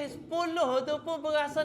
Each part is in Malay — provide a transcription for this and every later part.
10 tu pun berasa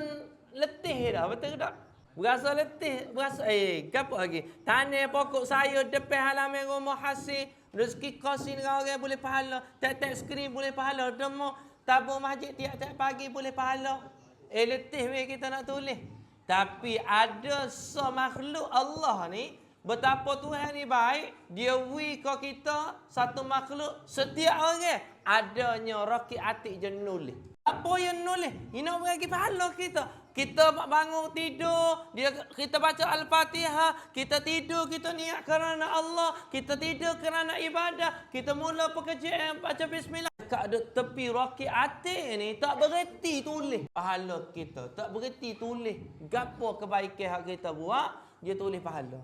letih dah, betul ke tak? Berasa letih, apa lagi? Tanam pokok sayur depan halaman rumah hasil, rezeki kosin dengan orang boleh pahala, tak skrin boleh pahala, demo tabung masjid tiap-tiap pagi boleh pahala. Letih weh kita nak tulis. Tapi ada semakhluk Allah ni, betapa Tuhan ni baik, dia ke kita satu makhluk, setiap orang adanya raki atik je nulis. Apa yang nulis? Ini nak bagi pahala kita. Kita bangun tidur, kita baca Al-Fatihah, kita tidur, kita niat kerana Allah, kita tidur kerana ibadah, kita mula pekerjaan baca bismillah. Dekat tepi raki atik ni tak berhenti tulis pahala kita, tak berhenti tulis gapo kebaikan hak kita buat, dia tulis pahala.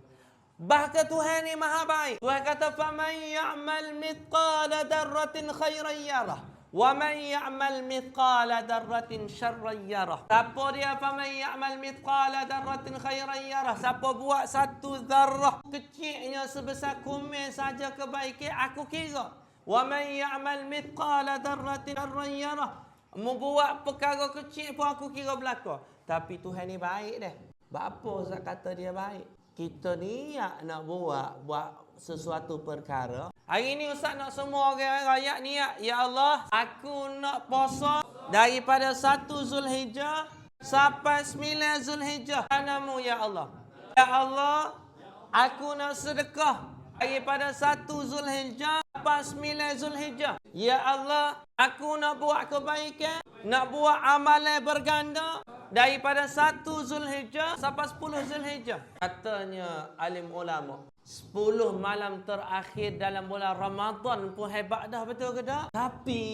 Bahkan Tuhan ni maha baik. Tuhan kata faman ya'mal mithqala darratin khairan yarah. Wa man ya'mal mithqala darratin syarran yarah. Siapa dia faman ya'mal mithqala darratin khairan yarah? Siapa buat satu zarrah kecilnya sebesar kumen saja kebaikan, aku kira. Wa man ya'mal mithqala darratin syarran yarah. Membuat perkara kecil pun aku kira belaka. Tapi Tuhan ni baik dah. Apa Ustaz kata dia baik? Kita niat nak buat sesuatu perkara. Hari ni Ustaz nak semua orang rakyat niat, ya Allah, aku nak puasa daripada 1 Zulhijjah sampai 9 Zulhijjah. Kanamu ya Allah. Ya Allah, aku nak sedekah daripada 1 Zulhijjah sampai 9 Zulhijjah. Ya Allah, aku nak buat kebaikan, nak buat amalan berganda daripada 1 Zulhijjah sampai 10 Zulhijjah. Katanya alim ulama, 10 malam terakhir dalam bulan Ramadan pun hebat dah, betul ke tak? Tapi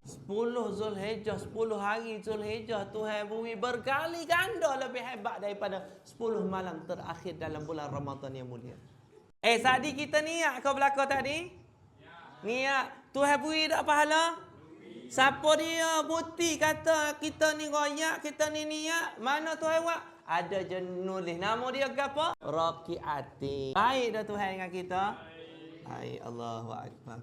10 Zulhijjah, 10 hari Zulhijjah Tuhan bumi berkali ganda lebih hebat daripada 10 malam terakhir dalam bulan Ramadan yang mulia. Tadi kita niat kau belakang tadi? Niat. Tuhan beri tak pahala? Siapa dia bukti kata kita ni royak, kita ni niat? Mana Tuhan buat? Ada je nulis. Nama dia apa? Raki Atik. Baik dah Tuhan dengan kita. Baik. Allahu Akbar.